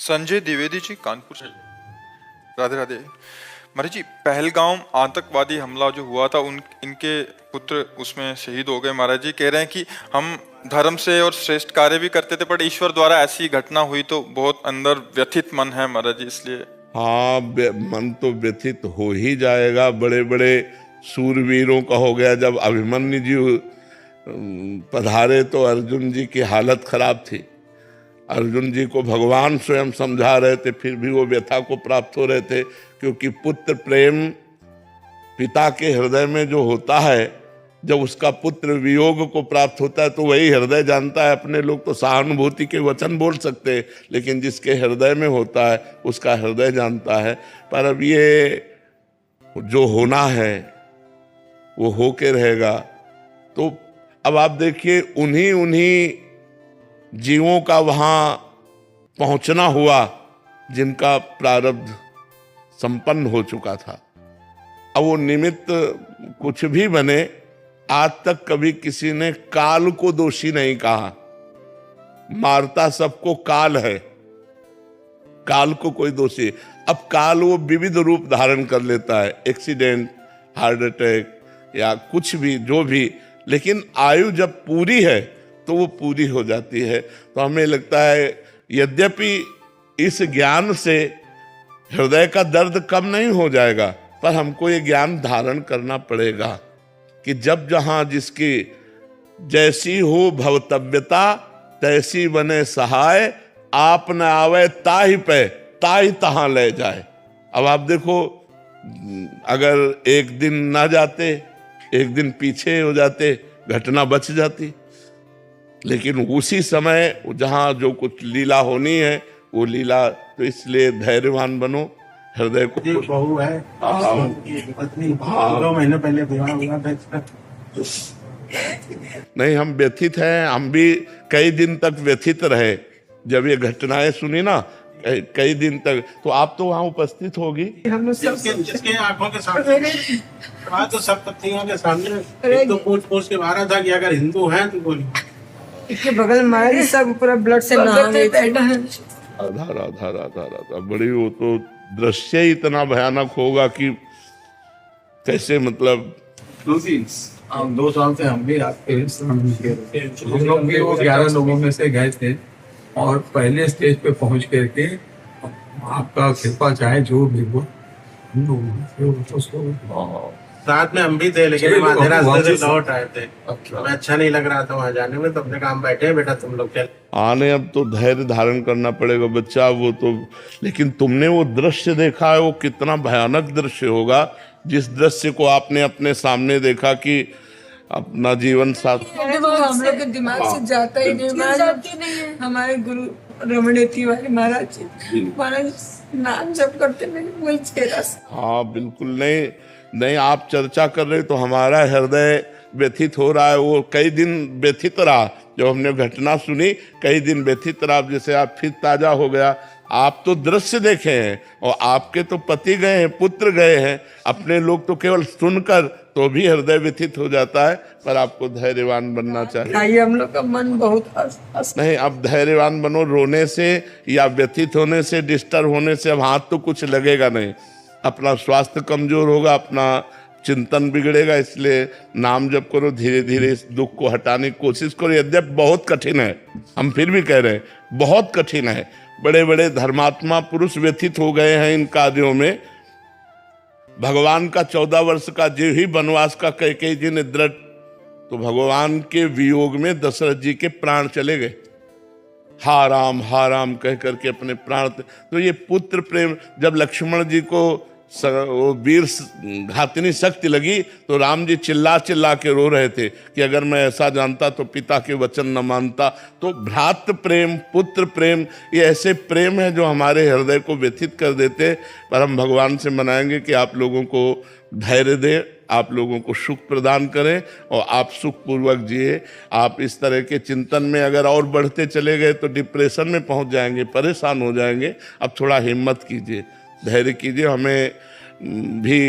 संजय द्विवेदी जी, कानपुर से। राधे राधे। महाराज जी, पहलगाम आतंकवादी हमला जो हुआ था, इनके पुत्र उसमें शहीद हो गए। महाराज जी कह रहे हैं कि हम धर्म से और श्रेष्ठ कार्य भी करते थे, पर ईश्वर द्वारा ऐसी घटना हुई तो बहुत अंदर व्यथित मन है महाराज जी, इसलिए। हाँ, मन तो व्यथित हो ही जाएगा। बड़े बड़े सूरवीरों का हो गया। जब अभिमन्यु जी पधारे तो अर्जुन जी की हालत खराब थी। अर्जुन जी को भगवान स्वयं समझा रहे थे, फिर भी वो व्यथा को प्राप्त हो रहे थे, क्योंकि पुत्र प्रेम पिता के हृदय में जो होता है, जब उसका पुत्र वियोग को प्राप्त होता है तो वही हृदय जानता है। अपने लोग तो सहानुभूति के वचन बोल सकते हैं, लेकिन जिसके हृदय में होता है उसका हृदय जानता है। पर अब ये जो होना है वो होके रहेगा। तो अब आप देखिए, उन्हीं जीवों का वहाँ पहुँचना हुआ जिनका प्रारब्ध संपन्न हो चुका था। अब वो निमित्त कुछ भी बने, आज तक कभी किसी ने काल को दोषी नहीं कहा। मारता सबको काल है, काल को कोई दोषी। अब काल वो विविध रूप धारण कर लेता है, एक्सीडेंट, हार्ट अटैक या कुछ भी, जो भी, लेकिन आयु जब पूरी है तो वो पूरी हो जाती है। तो हमें लगता है, यद्यपि इस ज्ञान से हृदय का दर्द कम नहीं हो जाएगा, पर हमको ये ज्ञान धारण करना पड़ेगा कि जब जहां जिसकी जैसी हो भवतव्यता, तैसी बने सहाय, आप न आवे ताहि पे ताहि तहां ले जाए। अब आप देखो, अगर एक दिन ना जाते, एक दिन पीछे हो जाते, घटना बच जाती। लेकिन उसी समय जहां जो कुछ लीला होनी है वो लीला, तो इसलिए धैर्यवान बनो, हृदय को। बहू है, पत्नी 2 महीने पहले विवाह हुआ था। नहीं, हम व्यथित हैं। हम भी कई दिन तक व्यथित रहे जब ये घटनाएं सुनी ना, कई दिन तक। तो आप तो वहां उपस्थित होगी। हम जिसके आंखों के सामने वहाँ तो सब पत्नियों के सामने तो पूछ के मारा था कि अगर हिंदू हैं तो बोली। इसके बगल में सब पूरा ब्लड से नहा गए थे। राधा राधा राधा राधा, बड़ी वो तो दृश्य ही इतना भयानक होगा कि कैसे, मतलब 2 साल से हम भी आपके हम लोग भी वो 11 लोगों में से गए थे, और पहले स्टेज पे पहुंच करके आपका कृपा चाहे जो भी हो, साथ में हम भी थे, लेकिन हम आधे रास्ते से लौट आए थे। हमें अच्छा नहीं लग रहा था वहाँ जाने में, तो अपने काम बैठे हैं, बेटा तुम लोग चल आने। अब तो धैर्य धारण करना पड़ेगा बच्चा, वो तो। लेकिन तुमने वो दृश्य देखा है, वो कितना भयानक दृश्य होगा, जिस दृश्य को आपने अपने सामने देखा कि अपना जीवन साथ। हम लोग के दिमाग से जाता ही नहीं। हमारे गुरु रमणे तिवारी महाराज नाम जप करते मेरे चेहरा से। हाँ बिल्कुल, नहीं आप चर्चा कर रहे तो हमारा हृदय व्यथित हो रहा है। वो कई दिन व्यथित रहा, जब हमने घटना सुनी कई दिन व्यथित रहा। जैसे आप फिर ताजा हो गया। आप तो दृश्य देखे हैं, और आपके तो पति गए हैं, पुत्र गए हैं, अपने लोग तो केवल सुनकर तो भी हृदय व्यथित हो जाता है। पर आपको धैर्यवान बनना चाहिए। हम लोग का मन बहुत नहीं, अब धैर्यवान बनो। रोने से या व्यथित होने से, डिस्टर्ब होने से अब हाथ तो कुछ लगेगा नहीं। अपना स्वास्थ्य कमजोर होगा, अपना चिंतन बिगड़ेगा। इसलिए नाम जप करो, धीरे धीरे इस दुख को हटाने की कोशिश करो। यद्यपि बहुत कठिन है, हम फिर भी कह रहे हैं बहुत कठिन है। बड़े बड़े धर्मात्मा पुरुष व्यथित हो गए हैं इन कार्यों में। भगवान का 14 वर्ष का जो ही वनवास का कैकेयी जी ने दृढ़, तो भगवान के वियोग में दशरथ जी के प्राण चले गए। हा राम कह करके अपने प्राण। तो ये पुत्र प्रेम, जब लक्ष्मण जी को वो वीर घातिनी शक्ति लगी तो राम जी चिल्ला चिल्ला के रो रहे थे कि अगर मैं ऐसा जानता तो पिता के वचन न मानता। तो भ्रातृ प्रेम, पुत्र प्रेम, ये ऐसे प्रेम है जो हमारे हृदय को व्यथित कर देते। पर हम भगवान से मनाएंगे कि आप लोगों को धैर्य दें, आप लोगों को सुख प्रदान करें और आप सुखपूर्वक जिए। आप इस तरह के चिंतन में अगर और बढ़ते चले गए तो डिप्रेशन में पहुंच जाएंगे, परेशान हो जाएंगे। अब थोड़ा हिम्मत कीजिए, धैर्य कीजिए। हमें भी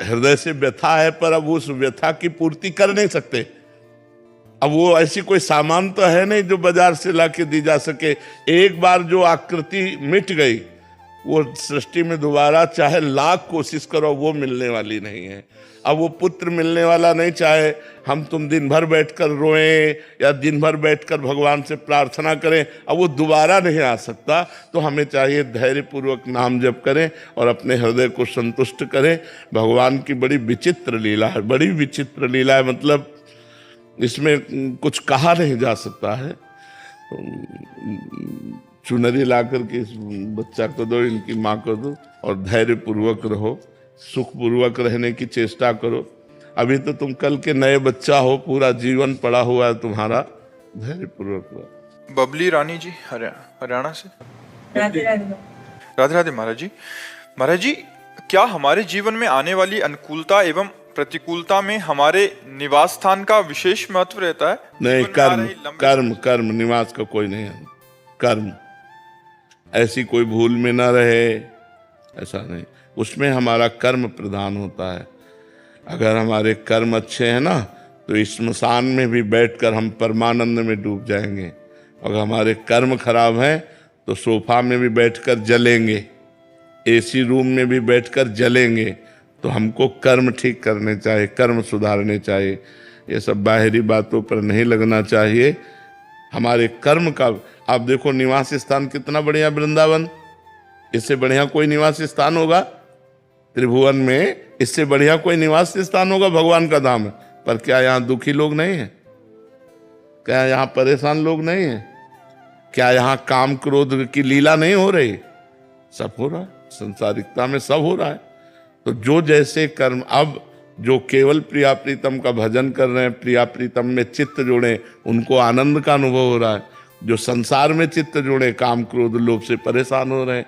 हृदय से व्यथा है, पर अब उस व्यथा की पूर्ति कर नहीं सकते। अब वो ऐसी कोई सामान तो है नहीं जो बाजार से लाके दी जा सके। एक बार जो आकृति मिट गई वो सृष्टि में दोबारा चाहे लाख कोशिश करो वो मिलने वाली नहीं है। अब वो पुत्र मिलने वाला नहीं, चाहे हम तुम दिन भर बैठकर रोएं या दिन भर बैठकर भगवान से प्रार्थना करें, अब वो दोबारा नहीं आ सकता। तो हमें चाहिए धैर्यपूर्वक नाम जप करें और अपने हृदय को संतुष्ट करें। भगवान की बड़ी विचित्र लीला है, बड़ी विचित्र लीला है, मतलब इसमें कुछ कहा नहीं जा सकता है। चुनरी ला करके इस बच्चा को दो, इनकी माँ को दो और धैर्यपूर्वक रहो, सुखपूर्वक रहने की चेष्टा करो। अभी तो तुम कल के नए बच्चा हो, पूरा जीवन पड़ा हुआ है तुम्हारा, धैर्यपूर्वक रहो। बबली रानी जी हरियाणा से। राधे राधे। राधे राधे महाराज जी। महाराज जी, क्या हमारे जीवन में आने वाली अनुकूलता एवं प्रतिकूलता में हमारे निवास स्थान का विशेष महत्व रहता है? नहीं, जीवन में आ कर्म रही लंबी- कर्म कर्म निवास का कोई नहीं है। कर्म ऐसी कोई भूल में ना रहे, ऐसा नहीं, उसमें हमारा कर्म प्रधान होता है। अगर हमारे कर्म अच्छे हैं ना तो इस स्मशान में भी बैठकर हम परमानंद में डूब जाएंगे। अगर हमारे कर्म खराब हैं तो सोफा में भी बैठकर जलेंगे, एसी रूम में भी बैठकर जलेंगे। तो हमको कर्म ठीक करने चाहिए, कर्म सुधारने चाहिए। ये सब बाहरी बातों पर नहीं लगना चाहिए। हमारे कर्म का, आप देखो निवास स्थान कितना बढ़िया वृंदावन, इससे बढ़िया कोई निवास स्थान होगा त्रिभुवन में? इससे बढ़िया कोई निवास स्थान होगा? भगवान का धाम है। पर क्या यहाँ दुखी लोग नहीं हैं? क्या यहाँ परेशान लोग नहीं हैं? क्या यहाँ काम क्रोध की लीला नहीं हो रही? सब हो रहा है, संसारिकता में सब हो रहा है। तो जो जैसे कर्म, अब जो केवल प्रिया प्रीतम का भजन कर रहे हैं, प्रिया प्रीतम में चित्त जोड़े, उनको आनंद का अनुभव हो रहा है। जो संसार में चित्त जोड़े, काम क्रोध लोभ से परेशान हो रहे हैं,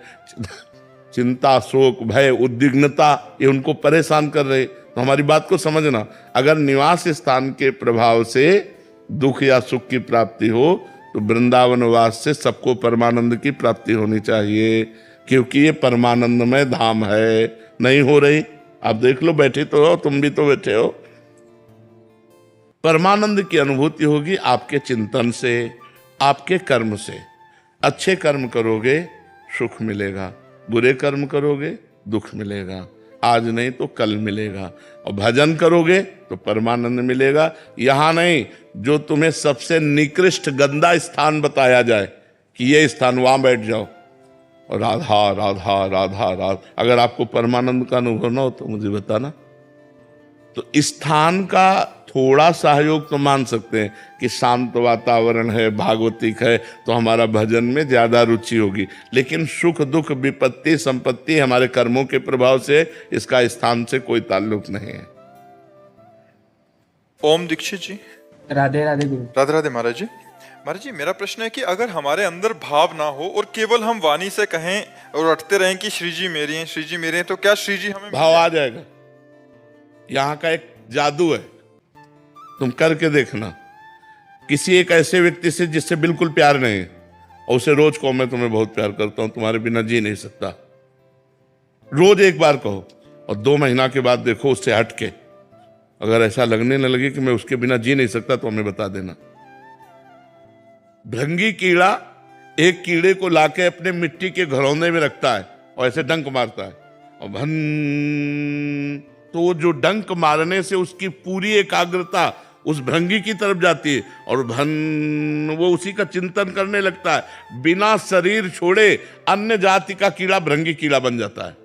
चिंता शोक भय उद्विग्नता, ये उनको परेशान कर रहे। तो हमारी बात को समझना, अगर निवास स्थान के प्रभाव से दुख या सुख की प्राप्ति हो तो वृंदावन वास से सबको परमानंद की प्राप्ति होनी चाहिए, क्योंकि ये परमानंदमय धाम है। नहीं हो रही? आप देख लो, बैठे तो हो, तुम भी तो बैठे हो। परमानंद की अनुभूति होगी आपके चिंतन से, आपके कर्म से। अच्छे कर्म करोगे सुख मिलेगा, बुरे कर्म करोगे दुख मिलेगा। आज नहीं तो कल मिलेगा। और भजन करोगे तो परमानंद मिलेगा। यहाँ नहीं, जो तुम्हें सबसे निकृष्ट गंदा स्थान बताया जाए कि ये स्थान, वहां बैठ जाओ और राधा राधा राधा राधा। अगर आपको परमानंद का अनुभव ना हो तो मुझे बताना। तो स्थान का थोड़ा सहयोग तो मान सकते हैं कि शांत वातावरण है, भागवतिक है, तो हमारा भजन में ज्यादा रुचि होगी। लेकिन सुख दुख विपत्ति संपत्ति हमारे कर्मों के प्रभाव से, इसका स्थान से कोई ताल्लुक नहीं है। ओम दीक्षित जी। राधे राधे गुरु। राधे राधे महाराज जी। महाराज जी, मेरा प्रश्न है कि अगर हमारे अंदर भाव ना हो और केवल हम वाणी से कहें और रटते रहें कि श्री जी मेरी हैं, श्री जी मेरे हैं, तो क्या श्री जी हमें भाव आ जाएगा? यहाँ का एक जादू है, तुम करके देखना। किसी एक ऐसे व्यक्ति से जिससे बिल्कुल प्यार नहीं है और उसे रोज कहो मैं तुम्हें बहुत प्यार करता हूं, तुम्हारे बिना जी नहीं सकता, रोज एक बार कहो और 2 महीना के बाद देखो उससे हटके अगर ऐसा लगने न लगे कि मैं उसके बिना जी नहीं सकता तो हमें बता देना। भृंगी कीड़ा एक कीड़े को लाके अपने मिट्टी के घरौंदे में रखता है और ऐसे डंक मारता है और भन, तो जो डंक मारने से उसकी पूरी एकाग्रता उस भृंगी की तरफ जाती है और भन, वो उसी का चिंतन करने लगता है। बिना शरीर छोड़े अन्य जाति का कीड़ा भृंगी कीड़ा बन जाता है।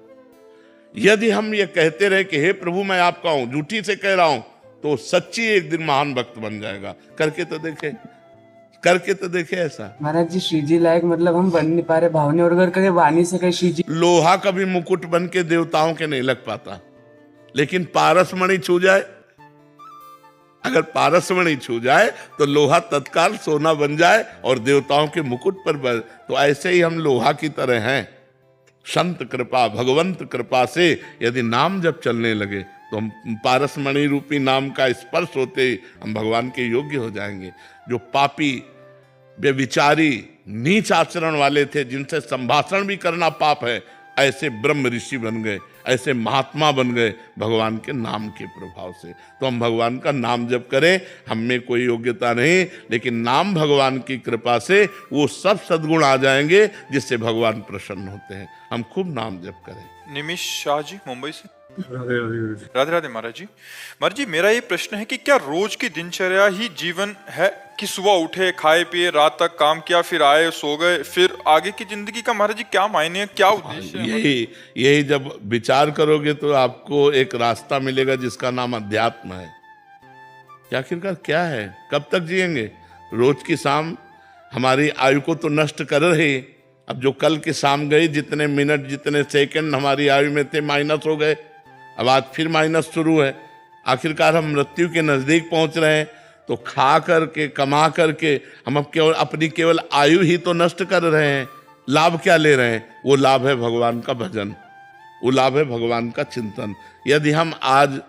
यदि हम ये कहते रहे कि हे प्रभु मैं आपका हूं, झूठी से कह रहा हूं, तो सच्ची एक दिन महान भक्त बन जाएगा। करके तो देखे, करके तो देखे ऐसा। महाराज जी श्री जी लायक मतलब हम बन नहीं पा रहे, भावने और अगर करें वाणी से कहे श्री जी। लोहा कभी मुकुट बन के देवताओं के नहीं लग पाता, लेकिन पारसमणि छू जाए, अगर पारसमणि छू जाए तो लोहा तत्काल सोना बन जाए और देवताओं के मुकुट पर बन। तो ऐसे ही हम लोहा की तरह हैं। संत कृपा, भगवंत कृपा से यदि नाम जब चलने लगे तो हम पारसमणि रूपी नाम का स्पर्श होते ही हम भगवान के योग्य हो जाएंगे। जो पापी व्यभिचारी नीच आचरण वाले थे, जिनसे संभाषण भी करना पाप है, ऐसे ब्रह्म ऋषि बन गए, ऐसे महात्मा बन गए भगवान के नाम के प्रभाव से। तो हम भगवान का नाम जप करें, हम में कोई योग्यता नहीं, लेकिन नाम भगवान की कृपा से वो सब सद्गुण आ जाएंगे जिससे भगवान प्रसन्न होते हैं। हम खूब नाम जप करें। निमिष शाह जी मुंबई से। राधे राधे महाराज जी। महाराज जी, मेरा ये प्रश्न है कि क्या रोज की दिनचर्या ही जीवन है कि सुबह उठे, खाए पिए, रात तक काम किया, फिर आए, सो गए, फिर आगे की जिंदगी का महाराज जी क्या मायने है, क्या उद्देश्य है? यही जब विचार करोगे तो आपको एक रास्ता मिलेगा जिसका नाम अध्यात्म है कि आखिरकार क्या है, कब तक जिएंगे। रोज की शाम हमारी आयु को तो नष्ट कर रही, अब जो कल की शाम गई, जितने मिनट जितने सेकंड हमारी आयु में थे माइनस हो गए, अब आज फिर माइनस शुरू है। आखिरकार हम मृत्यु के नजदीक पहुंच रहे हैं, तो खा करके कमा करके हम अब केवल आयु ही तो नष्ट कर रहे हैं। लाभ क्या ले रहे हैं? वो लाभ है भगवान का भजन, वो लाभ है भगवान का चिंतन। यदि हम आज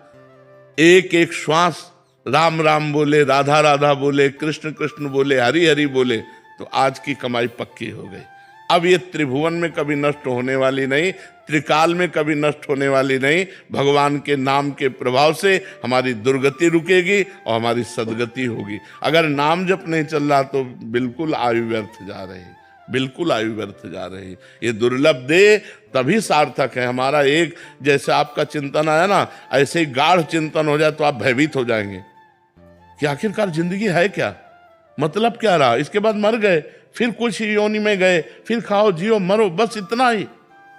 एक एक श्वास राम राम बोले, राधा राधा बोले, कृष्ण कृष्ण बोले, हरि हरि बोले, तो आज की कमाई पक्की हो गई। अब ये त्रिभुवन में कभी नष्ट होने वाली नहीं, त्रिकाल में कभी नष्ट होने वाली नहीं। भगवान के नाम के प्रभाव से हमारी दुर्गति रुकेगी और हमारी सदगति होगी। अगर नाम जप नहीं चल रहा तो बिल्कुल आयु व्यर्थ जा रही, बिल्कुल आयु व्यर्थ जा रही। ये दुर्लभ दे तभी सार्थक है हमारा। एक जैसे आपका चिंतन आया ना, ऐसे ही गाढ़ चिंतन हो जाए तो आप भयभीत हो जाएंगे कि आखिरकार जिंदगी है क्या, मतलब क्या रहा, इसके बाद मर गए, फिर कुछ योनि में गए, फिर खाओ जियो मरो, बस इतना ही,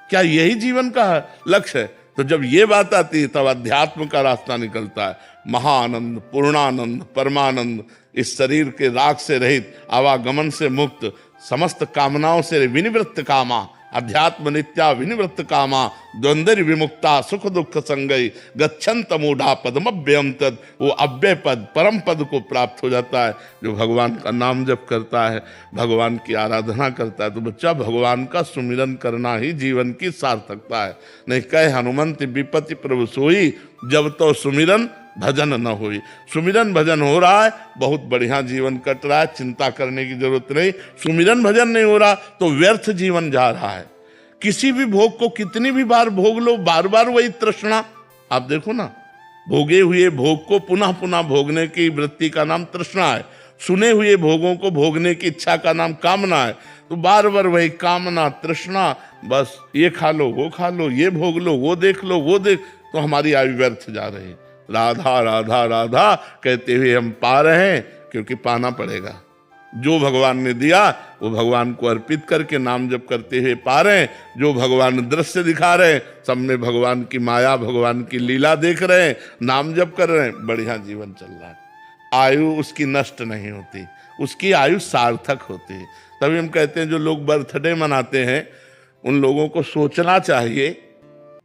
क्या यही जीवन का लक्ष्य है? तो जब ये बात आती है तब अध्यात्म का रास्ता निकलता है। महाआनंद, पूर्णानंद, परमानंद, इस शरीर के राग से रहित, आवागमन से मुक्त, समस्त कामनाओं से विनिवृत्त कामा, अध्यात्म नित्या विनिवृत्त कामा, द्वंद्व विमुक्ता, सुख दुख संगई, गच्छन्त मूढ़ा पदमभ्यम तद, वो अव्यय पद, परम पद को प्राप्त हो जाता है जो भगवान का नाम जप करता है, भगवान की आराधना करता है। तो बच्चा, भगवान का सुमिरन करना ही जीवन की सार्थकता है। नहीं कहे हनुमंत विपत्ति प्रभु सोई, जब तो सुमिरन भजन न हुई। सुमिरन भजन हो रहा है, बहुत बढ़िया जीवन कट रहा है, चिंता करने की जरूरत नहीं। सुमिरन भजन नहीं हो रहा तो व्यर्थ जीवन जा रहा है। किसी भी भोग को कितनी भी बार भोग लो, बार बार वही तृष्णा। आप देखो ना, भोगे हुए भोग को पुनः पुनः भोगने की वृत्ति का नाम तृष्णा है। सुने हुए भोगों को भोगने की इच्छा का नाम कामना है। तो बार बार वही कामना, तृष्णा, बस ये खा लो, वो खा लो, ये भोग लो, वो देख लो, वो देख, तो हमारी आयु व्यर्थ जा रही है। राधा राधा राधा कहते हुए हम पा रहे हैं, क्योंकि पाना पड़ेगा। जो भगवान ने दिया वो भगवान को अर्पित करके नाम जप करते हुए पा रहे हैं। जो भगवान दृश्य दिखा रहे हैं, सब में भगवान की माया, भगवान की लीला देख रहे हैं, नाम जप कर रहे हैं, बढ़िया जीवन चल रहा है। आयु उसकी नष्ट नहीं होती, उसकी आयु सार्थक होती है। तभी हम कहते हैं जो लोग बर्थडे मनाते हैं, उन लोगों को सोचना चाहिए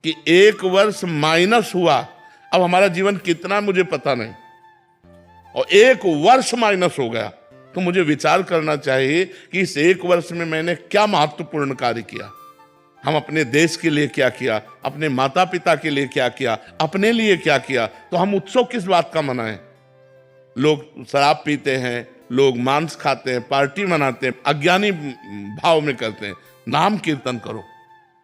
कि एक वर्ष माइनस हुआ, अब हमारा जीवन कितना मुझे पता नहीं, और एक वर्ष माइनस हो गया, तो मुझे विचार करना चाहिए कि इस एक वर्ष में मैंने क्या महत्वपूर्ण कार्य किया। हम अपने देश के लिए क्या किया, अपने माता पिता के लिए क्या किया, अपने लिए क्या किया। तो हम उत्सव किस बात का मनाएं? लोग शराब पीते हैं, लोग मांस खाते हैं, पार्टी मनाते हैं, अज्ञानी भाव में करते हैं। नाम कीर्तन करो,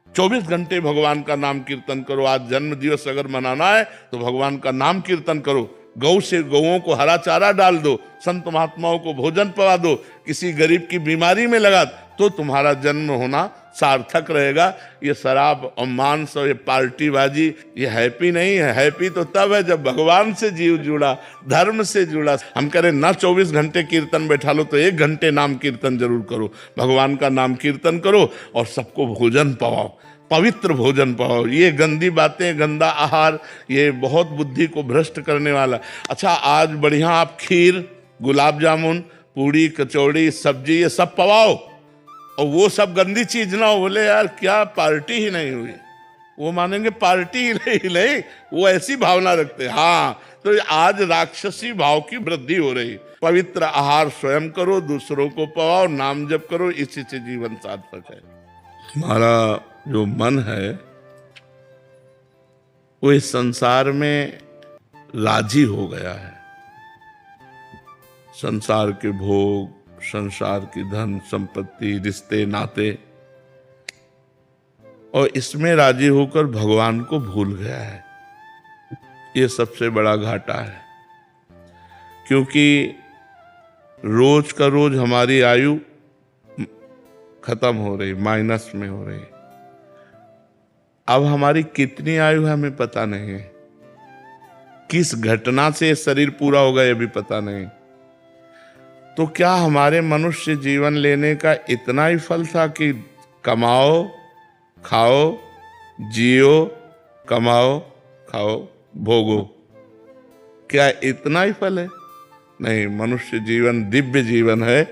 24 घंटे भगवान का नाम कीर्तन करो। आज जन्म दिवस अगर मनाना है तो भगवान का नाम कीर्तन करो। गौ से गौओं को हरा चारा डाल दो, संत महात्माओं को भोजन पवा दो, किसी गरीब की बीमारी में लगा, तो तुम्हारा जन्म होना सार्थक रहेगा। ये शराब और मांस और ये पार्टीबाजी, ये हैप्पी नहीं है। हैप्पी तो तब है जब भगवान से जीव जुड़ा, धर्म से जुड़ा। हम कह रहे ना 24 घंटे कीर्तन बैठा लो, तो 1 घंटे नाम कीर्तन जरूर करो। भगवान का नाम कीर्तन करो और सबको भोजन पवाओ, पवित्र भोजन पाओ। ये गंदी बातें, गंदा आहार, ये बहुत बुद्धि को भ्रष्ट करने वाला। अच्छा, आज बढ़िया आप खीर, गुलाब जामुन, पूड़ी, कचौड़ी, सब्जी, ये सब पवाओ, और वो सब गंदी चीज ना हो। बोले यार क्या पार्टी ही नहीं हुई, वो मानेंगे पार्टी ही नहीं, वो ऐसी भावना रखते हैं। हाँ, तो आज राक्षसी भाव की वृद्धि हो रही। पवित्र आहार स्वयं करो, दूसरों को पवाओ, नाम जप करो, इसी से जीवन सार्थक है। हमारा जो मन है वो इस संसार में राजी हो गया है। संसार के भोग, संसार की धन संपत्ति, रिश्ते नाते, और इसमें राजी होकर भगवान को भूल गया है। ये सबसे बड़ा घाटा है, क्योंकि रोज का रोज हमारी आयु खत्म हो रही, माइनस में हो रही। अब हमारी कितनी आयु है हमें पता नहीं है, किस घटना से शरीर पूरा होगा ये भी पता नहीं। तो क्या हमारे मनुष्य जीवन लेने का इतना ही फल था कि कमाओ, खाओ, जियो, कमाओ, खाओ, भोगो? क्या इतना ही फल है? नहीं, मनुष्य जीवन दिव्य जीवन है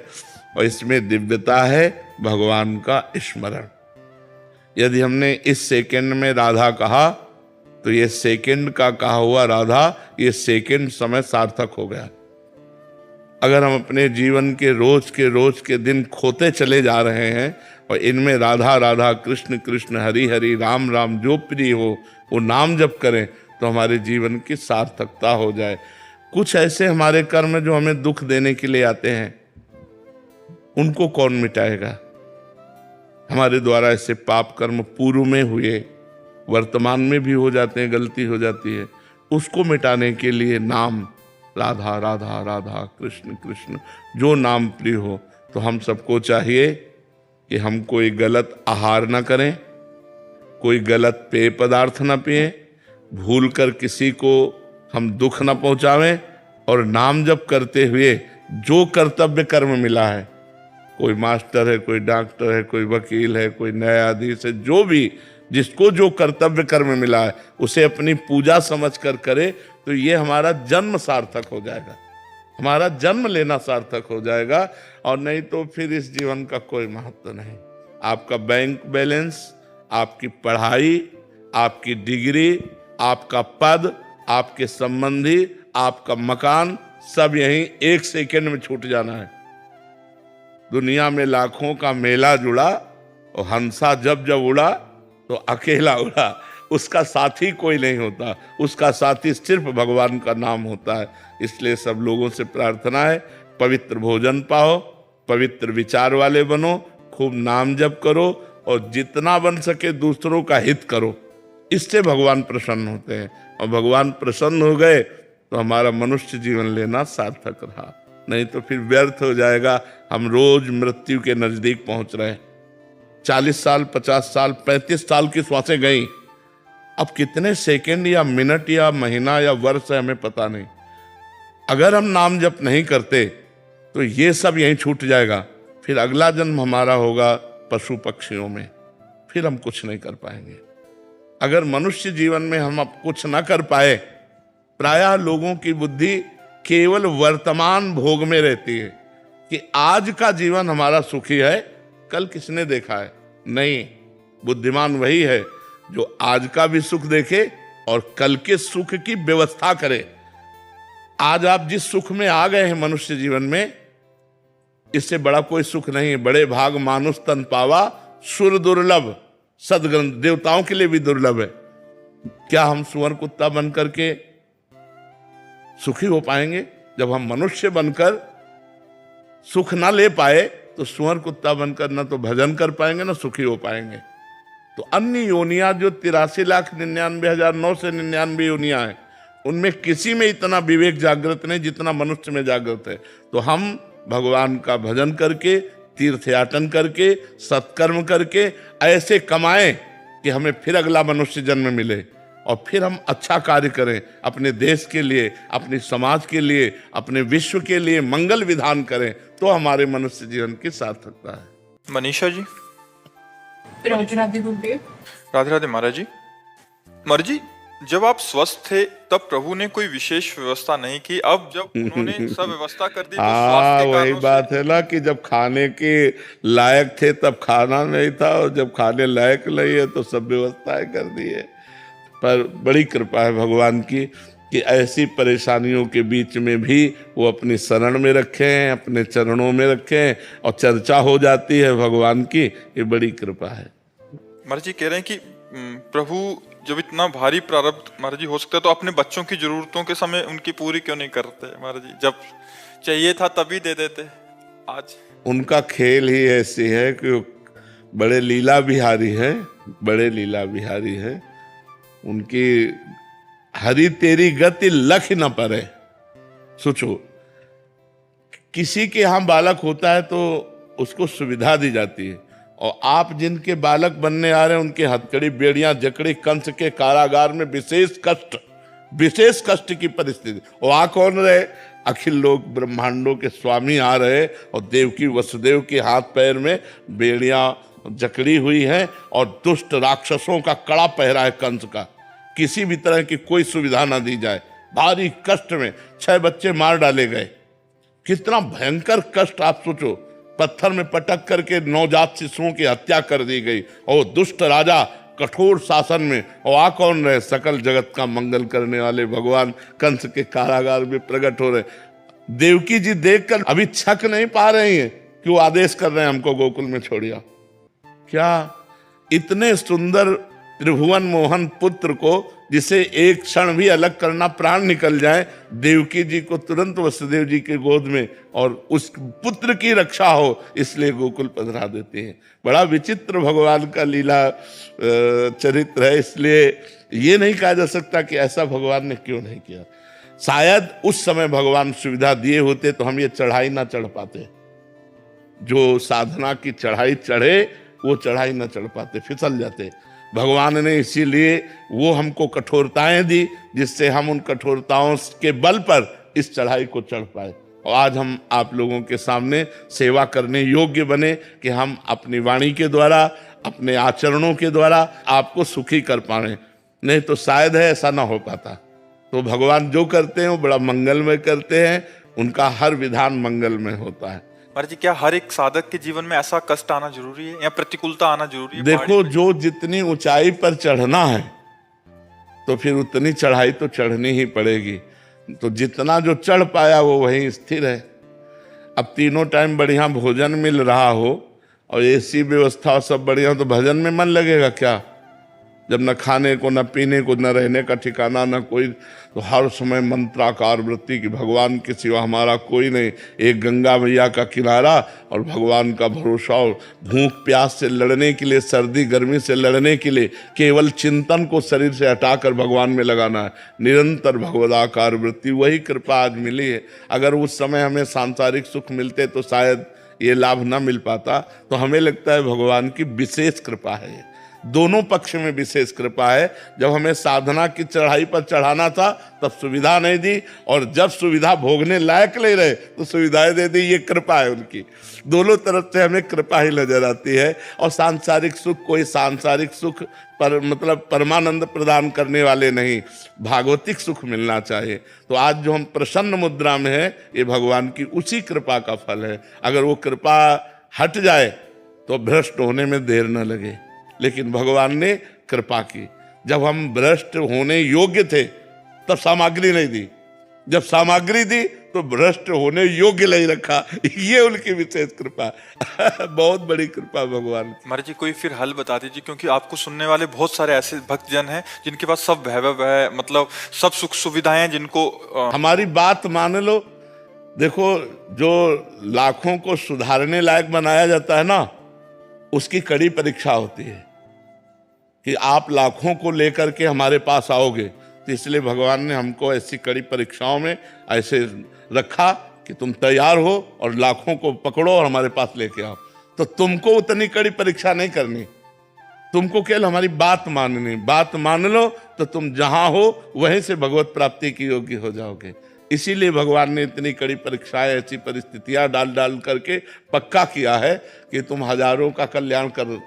और इसमें दिव्यता है भगवान का स्मरण। यदि हमने इस सेकंड में राधा कहा तो ये सेकंड का कहा हुआ राधा, ये सेकंड समय सार्थक हो गया। अगर हम अपने जीवन के रोज के दिन खोते चले जा रहे हैं और इनमें राधा राधा, कृष्ण कृष्ण, हरि हरि, राम राम, जो प्रिय हो वो नाम जप करें तो हमारे जीवन की सार्थकता हो जाए। कुछ ऐसे हमारे कर्म जो हमें दुख देने के लिए आते हैं, उनको कौन मिटाएगा? हमारे द्वारा ऐसे पाप कर्म पूर्व में हुए, वर्तमान में भी हो जाते हैं, गलती हो जाती है, उसको मिटाने के लिए नाम राधा राधा राधा, कृष्ण कृष्ण, जो नाम प्रिय हो। तो हम सबको चाहिए कि हम कोई गलत आहार ना करें, कोई गलत पेय पदार्थ ना पिए, भूल कर किसी को हम दुख ना पहुंचावें, और नाम जप करते हुए जो कर्तव्य कर्म मिला है, कोई मास्टर है, कोई डॉक्टर है, कोई वकील है, कोई न्यायाधीश है, जो भी जिसको जो कर्तव्य कर्म मिला है उसे अपनी पूजा समझ कर करे, तो ये हमारा जन्म सार्थक हो जाएगा, हमारा जन्म लेना सार्थक हो जाएगा। और नहीं तो फिर इस जीवन का कोई महत्व नहीं। आपका बैंक बैलेंस, आपकी पढ़ाई, आपकी डिग्री, आपका पद, आपके संबंधी, आपका मकान, सब यहीं एक सेकंड में छूट जाना है। दुनिया में लाखों का मेला जुड़ा और हंसा जब जब उड़ा तो अकेला उड़ा, उसका साथी कोई नहीं होता, उसका साथी सिर्फ भगवान का नाम होता है। इसलिए सब लोगों से प्रार्थना है, पवित्र भोजन पाओ, पवित्र विचार वाले बनो, खूब नाम जप करो और जितना बन सके दूसरों का हित करो। इससे भगवान प्रसन्न होते हैं, और भगवान प्रसन्न हो गए तो हमारा मनुष्य जीवन लेना सार्थक रहा। नहीं तो फिर व्यर्थ हो जाएगा। हम रोज मृत्यु के नजदीक पहुंच रहे हैं। 40 साल, 50 साल, 35 साल की श्वासें गई, अब कितने सेकंड या मिनट या महीना या वर्ष है हमें पता नहीं। अगर हम नाम जप नहीं करते तो ये सब यहीं छूट जाएगा। फिर अगला जन्म हमारा होगा पशु पक्षियों में, फिर हम कुछ नहीं कर पाएंगे। अगर मनुष्य जीवन में हम अब कुछ ना कर पाए, प्रायः लोगों की बुद्धि केवल वर्तमान भोग में रहती है कि आज का जीवन हमारा सुखी है, कल किसने देखा है? नहीं, बुद्धिमान वही है जो आज का भी सुख देखे और कल के सुख की व्यवस्था करे। आज आप जिस सुख में आ गए हैं मनुष्य जीवन में, इससे बड़ा कोई सुख नहीं है। बड़े भाग मानुष तन पावा, सुर दुर्लभ, सदग्रंथ देवताओं के लिए भी दुर्लभ है। क्या हम सुअर कुत्ता बन करके सुखी हो पाएंगे? जब हम मनुष्य बनकर सुख ना ले पाए तो सुअर कुत्ता बनकर ना तो भजन कर पाएंगे ना सुखी हो पाएंगे। तो अन्य योनियां जो 83,99,999 योनियां हैं, उनमें किसी में इतना विवेक जागृत नहीं जितना मनुष्य में जागृत है। तो हम भगवान का भजन करके, तीर्थयाटन करके, सत्कर्म करके ऐसे कमाएं कि हमें फिर अगला मनुष्य जन्म मिले और फिर हम अच्छा कार्य करें, अपने देश के लिए, अपने समाज के लिए, अपने विश्व के लिए मंगल विधान करें, तो हमारे मनुष्य जीवन की सार्थकता है। मनीषा जी। राधे राधे गुरुदेव। राधे राधे महाराज जी। महाराज जी, जब आप स्वस्थ थे तब प्रभु ने कोई विशेष व्यवस्था नहीं की, अब जब उन्होंने सब व्यवस्था कर दी तो स्वास्थ्य के वही कारणों बात है ना कि जब खाने के लायक थे तब खाना नहीं था, और जब खाने लायक नहीं है तो सब व्यवस्थाएं कर दी है। पर बड़ी कृपा है भगवान की कि ऐसी परेशानियों के बीच में भी वो अपनी शरण में रखें, अपने चरणों में रखें और चर्चा हो जाती है भगवान की। ये बड़ी कृपा है। महाराज जी कह रहे हैं कि प्रभु जब इतना भारी प्रारब्ध महाराज जी हो सकता है तो अपने बच्चों की जरूरतों के समय उनकी पूरी क्यों नहीं करते महाराज जी? जब चाहिए था तभी दे देते। आज उनका खेल ही ऐसी है कि बड़े लीला बिहारी हैं, बड़े लीला बिहारी हैं। उनकी हरि तेरी गति लख न परे। सोचो, किसी के यहाँ बालक होता है तो उसको सुविधा दी जाती है, और आप जिनके बालक बनने आ रहे हैं उनके हथकड़ी, बेड़ियां, जकड़ी, कंस के कारागार में विशेष कष्ट की परिस्थिति। और आ कौन रहे? अखिल लोक ब्रह्मांडों के स्वामी आ रहे, और देवकी वसुदेव के हाथ पैर में बेड़ियां जकड़ी हुई हैं, और दुष्ट राक्षसों का कड़ा पहरा है कंस का। किसी भी तरह की कोई सुविधा ना दी जाए। भारी कष्ट में 6 बच्चे मार डाले गए। कितना भयंकर कष्ट आप सोचो। पत्थर में पटक करके नवजात शिशुओं की हत्या कर दी गई, और दुष्ट राजा कठोर शासन में। और आ कौन रहे? सकल जगत का मंगल करने वाले भगवान कंस के कारागार में प्रकट हो रहे। देवकी जी देखकर अभी छक नहीं पा रही हैं कि वो आदेश कर रहे हैं हमको गोकुल में छोड़िया। क्या इतने सुंदर त्रिभुवन मोहन पुत्र को, जिसे एक क्षण भी अलग करना प्राण निकल जाए, देवकी जी को तुरंत वसुदेव जी के गोद में, और उस पुत्र की रक्षा हो इसलिए गोकुल पधरा देते हैं। बड़ा विचित्र भगवान का लीला चरित्र है। इसलिए ये नहीं कहा जा सकता कि ऐसा भगवान ने क्यों नहीं किया। शायद उस समय भगवान सुविधा दिए होते तो हम ये चढ़ाई ना चढ़ पाते। जो साधना की चढ़ाई चढ़े वो चढ़ाई ना चढ़ पाते, फिसल जाते। भगवान ने इसीलिए वो हमको कठोरताएं दी, जिससे हम उन कठोरताओं के बल पर इस चढ़ाई को चढ़ पाए, और आज हम आप लोगों के सामने सेवा करने योग्य बने कि हम अपनी वाणी के द्वारा, अपने आचरणों के द्वारा आपको सुखी कर पाए। नहीं तो शायद है ऐसा ना हो पाता। तो भगवान जो करते हैं वो बड़ा मंगलमय करते हैं, उनका हर विधान मंगलमय होता है। महाराज जी, क्या हर एक साधक के जीवन में ऐसा कष्ट आना जरूरी है या प्रतिकूलता आना जरूरी है? देखो, जो जितनी ऊंचाई पर चढ़ना है तो फिर उतनी चढ़ाई तो चढ़नी ही पड़ेगी। तो जितना जो चढ़ पाया वो वहीं स्थिर है। अब तीनों टाइम बढ़िया भोजन मिल रहा हो और ऐसी व्यवस्था सब बढ़िया, तो भजन में मन लगेगा क्या? जब न खाने को, न पीने को, न रहने का ठिकाना, न कोई, तो हर समय मंत्राकार वृत्ति की भगवान के सिवा हमारा कोई नहीं। एक गंगा मैया का किनारा और भगवान का भरोसा, और भूख प्यास से लड़ने के लिए, सर्दी गर्मी से लड़ने के लिए केवल चिंतन को शरीर से हटाकर भगवान में लगाना है। निरंतर भगवदाकार वृत्ति, वही कृपा आज मिली है। अगर उस समय हमें सांसारिक सुख मिलते तो शायद ये लाभ ना मिल पाता। तो हमें लगता है भगवान की विशेष कृपा है, दोनों पक्ष में विशेष कृपा है। जब हमें साधना की चढ़ाई पर चढ़ाना था तब सुविधा नहीं दी, और जब सुविधा भोगने लायक ले रहे तो सुविधाएं दे दी। ये कृपा है उनकी। दोनों तरफ से हमें कृपा ही नजर आती है। और सांसारिक सुख, कोई सांसारिक सुख पर मतलब परमानंद प्रदान करने वाले नहीं, भागवतिक सुख मिलना चाहिए। तो आज जो हम प्रसन्न मुद्रा में है, ये भगवान की उसी कृपा का फल है। अगर वो कृपा हट जाए तो भ्रष्ट होने में देर न लगे। लेकिन भगवान ने कृपा की। जब हम भ्रष्ट होने योग्य थे तब सामग्री नहीं दी, जब सामग्री दी तो भ्रष्ट होने योग्य नहीं रखा। ये उनकी विशेष कृपा बहुत बड़ी कृपा भगवान की। महाराज जी, कोई फिर हल बता दीजिए, क्योंकि आपको सुनने वाले बहुत सारे ऐसे भक्तजन हैं जिनके पास सब वैभव है, मतलब सब सुख सुविधाएं हैं, जिनको हमारी बात मान लो। देखो, जो लाखों को सुधारने लायक बनाया जाता है ना, उसकी कड़ी परीक्षा होती है कि आप लाखों को लेकर के हमारे पास आओगे। तो इसलिए भगवान ने हमको ऐसी कड़ी परीक्षाओं में ऐसे रखा कि तुम तैयार हो और लाखों को पकड़ो और हमारे पास लेके आओ। तो तुमको उतनी कड़ी परीक्षा नहीं करनी, तुमको केवल हमारी बात माननी। बात मान लो तो तुम जहां हो वहीं से भगवत प्राप्ति की योग्य हो जाओगे। इसीलिए भगवान ने इतनी कड़ी परीक्षाएं, ऐसी परिस्थितियां डाल डाल करके पक्का किया है कि तुम हजारों का कल्याण कर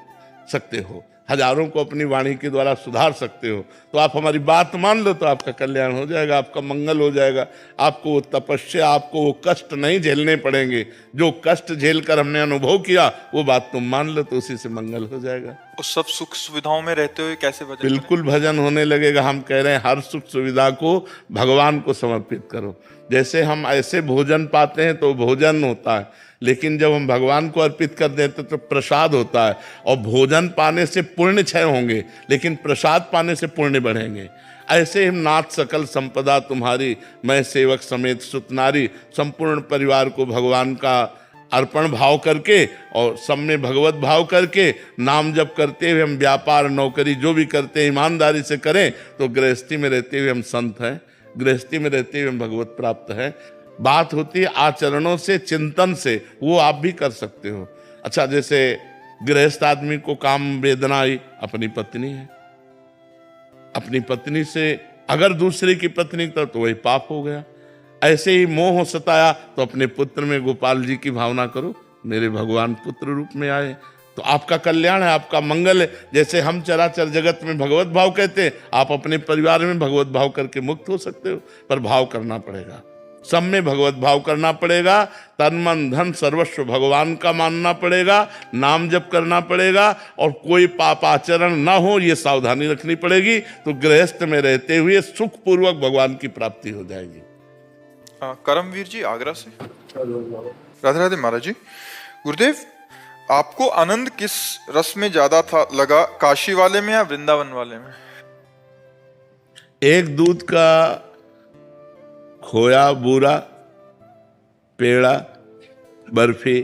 सकते हो, हजारों को अपनी वाणी के द्वारा सुधार सकते हो। तो आप हमारी बात मान लो तो आपका कल्याण हो जाएगा, आपका मंगल हो जाएगा। आपको वो तपस्या, आपको वो कष्ट नहीं झेलने पड़ेंगे। जो कष्ट झेल कर हमने अनुभव किया वो बात तुम मान लो तो उसी से मंगल हो जाएगा। उस सब सुख सुविधाओं में रहते हुए कैसे भजन? बिल्कुल भजन होने लगेगा। हम कह रहे हैं हर सुख सुविधा को भगवान को समर्पित करो। जैसे हम ऐसे भोजन पाते हैं तो भोजन होता है, लेकिन जब हम भगवान को अर्पित कर देते तो प्रसाद होता है। और भोजन पाने से पुण्य क्षय होंगे, लेकिन प्रसाद पाने से पुण्य बढ़ेंगे। ऐसे हम नाथ सकल संपदा तुम्हारी, मैं सेवक समेत सुत नारी, संपूर्ण परिवार को भगवान का अर्पण भाव करके और सब में भगवत भाव करके नाम जप करते हुए हम व्यापार नौकरी जो भी करते हैं ईमानदारी से करें तो गृहस्थी में रहते हुए हम संत हैं, गृहस्थी में रहते हुए हम भगवत प्राप्त हैं। बात होती है आचरणों से, चिंतन से, वो आप भी कर सकते हो। अच्छा, जैसे गृहस्थ आदमी को काम वेदना आई, अपनी पत्नी है, अपनी पत्नी से अगर दूसरे की पत्नी तो वही पाप हो गया। ऐसे ही मोह सताया तो अपने पुत्र में गोपाल जी की भावना करो, मेरे भगवान पुत्र रूप में आए तो आपका कल्याण है, आपका मंगल है। जैसे हम चराचर जगत में भगवत भाव कहते हैं, आप अपने परिवार में भगवत भाव करके मुक्त हो सकते हो, पर भाव करना पड़ेगा, सब में भगवत भाव करना पड़ेगा, तन मन धन सर्वस्व भगवान का मानना पड़ेगा, नाम जप करना पड़ेगा और कोई पापाचरण ना हो ये सावधानी रखनी पड़ेगी। तो गृहस्थ में रहते हुए सुखपूर्वक भगवान की प्राप्ति हो जाएगी। करमवीर जी आगरा से। राधे राधे महाराज जी। गुरुदेव, आपको आनंद किस रस में ज्यादा था लगा, काशी वाले में या वृंदावन वाले में? एक दूध का खोया, बूरा, पेड़ा, बर्फी,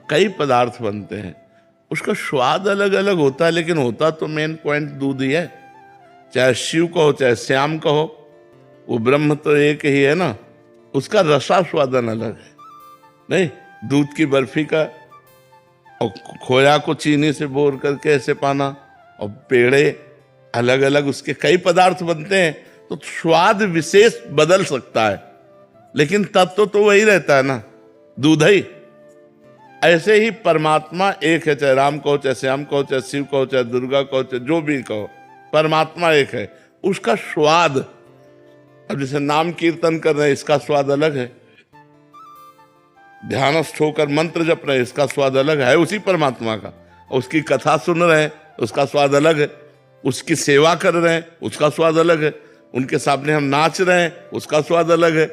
कई पदार्थ बनते हैं, उसका स्वाद अलग अलग होता है, लेकिन होता तो मेन पॉइंट दूध ही है। चाहे शिव कहो चाहे श्याम कहो, वो ब्रह्म तो एक ही है ना, उसका रसास्वादन अलग है। नहीं, दूध की बर्फी का और खोया को चीनी से बोर करके ऐसे पाना, और पेड़े अलग अलग उसके कई पदार्थ बनते हैं, तो स्वाद विशेष बदल सकता है, लेकिन तत्व तो वही रहता है ना, दूध ही। ऐसे ही परमात्मा एक है, चाहे राम कहो चाहे श्याम कहो चाहे शिव कहो चाहे दुर्गा कहो चाहे जो भी कहो, परमात्मा एक है। उसका स्वाद, अब जैसे नाम कीर्तन कर रहे हैं इसका स्वाद अलग है, ध्यानस्थ होकर मंत्र जप रहे हैं इसका स्वाद अलग है उसी परमात्मा का, उसकी कथा सुन रहे हैं उसका स्वाद अलग है, उसकी सेवा कर रहे हैं उसका स्वाद अलग है, उनके सामने हम नाच रहे हैं उसका स्वाद अलग है,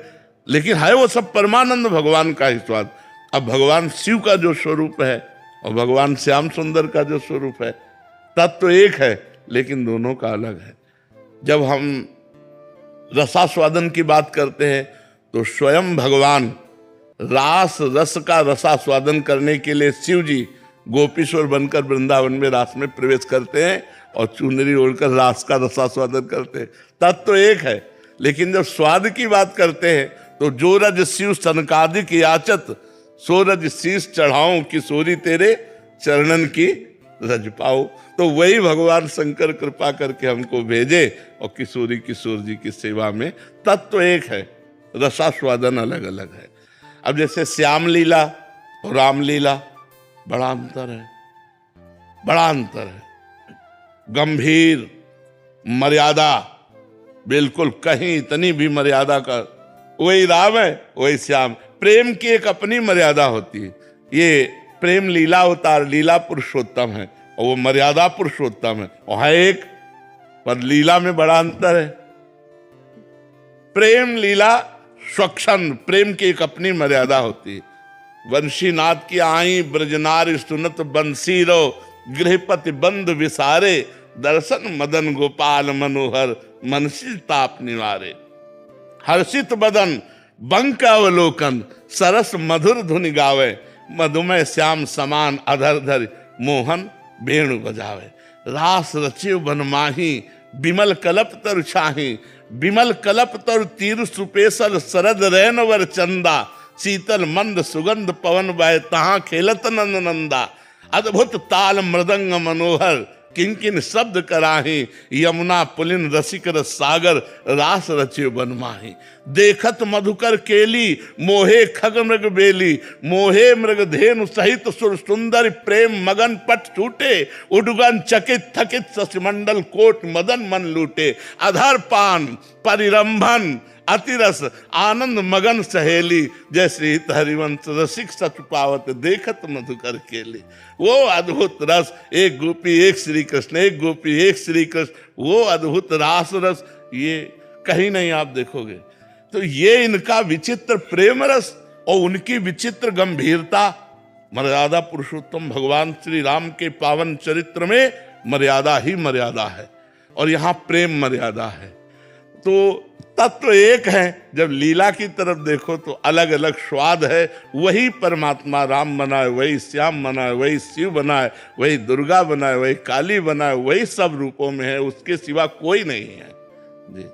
लेकिन है वो सब परमानंद भगवान का ही स्वाद। अब भगवान शिव का जो स्वरूप है और भगवान श्याम सुंदर का जो स्वरूप है, तत्व एक है लेकिन दोनों का अलग है। जब हम रसास्वादन की बात करते हैं तो स्वयं भगवान रास रस का रसास्वादन करने के लिए शिव जी गोपीश्वर बनकर वृंदावन में रास में प्रवेश करते हैं और चुनरी ओढ़कर रास का रसास्वादन करते हैं। तत्व एक है, लेकिन जब स्वाद की बात करते हैं तो जो रज शिव सनकादिक याचत, सो रज शीश चढ़ाऊं किशोरी तेरे चरणन की रज पाओ। तो वही भगवान शंकर कृपा करके हमको भेजे और किशोरी किशोर जी की सेवा में। तत्व एक है, रसास्वादन अलग अलग है। अब जैसे श्याम लीला और रामलीला, बड़ा अंतर है, बड़ा अंतर है। गंभीर मर्यादा, बिल्कुल कहीं इतनी भी मर्यादा का, वही राम है वही श्याम। प्रेम की एक अपनी मर्यादा होती है, ये प्रेम लीला अवतार लीला पुरुषोत्तम है और वो मर्यादा पुरुषोत्तम है, और है एक, पर लीला में बड़ा अंतर है। प्रेम लीला स्वच्छंद, प्रेम की एक अपनी मर्यादा होती है। वंशीनाथ की आई ब्रजनार सुनत बंसी रो, गृहपति बंद विसारे, दर्शन मदन गोपाल मनोहर, मनसी ताप निवारे। हर्षित बदन बंक अवलोकन, सरस मधुर धुनि गावे, मधुमय श्याम समान अधर धर, मोहन वेणु बजावे। रास रचिव बन माही, बिमल कलप तरु छाही, बिमल कलप तरु तीर सुपेसल, सरद रैनवर चंदा, शीतल मंद सुगंध पवन बह, तहाँ खेलत नंद नंदा। अद्भुत ताल मृदंग मनोहर, किंकिन शब्द कराही, यमुना पुलिन रसिक रस सागर, रास रचिव बन माही। देखत मधुकर केली, मोहे खग मृग बेली, मोहे मृग धेनु सहित सुर सुंदर, प्रेम मगन पट छूटे, उडगन चकित थकित शशिमंडल, कोट मदन मन लूटे। अधर पान परिरंभन अतिरस, आनंद मगन सहेली, जय श्री हरिवंश रसिक सच पावत, देखत मधुकर केली। वो अद्भुत रस, एक गोपी एक श्री कृष्ण, एक गोपी एक श्री कृष्ण, वो अद्भुत रास रस ये कहीं नहीं आप देखोगे। तो ये इनका विचित्र प्रेम रस और उनकी विचित्र गंभीरता, मर्यादा पुरुषोत्तम भगवान श्री राम के पावन चरित्र में मर्यादा ही मर्यादा है और यहाँ प्रेम मर्यादा है। तो तत्व एक है। जब लीला की तरफ देखो तो अलग अलग स्वाद है। वही परमात्मा राम बनाए, वही श्याम बनाए, वही शिव बनाए, वही दुर्गा बनाए, वही काली बनाए, वही सब रूपों में है, उसके सिवा कोई नहीं है जी।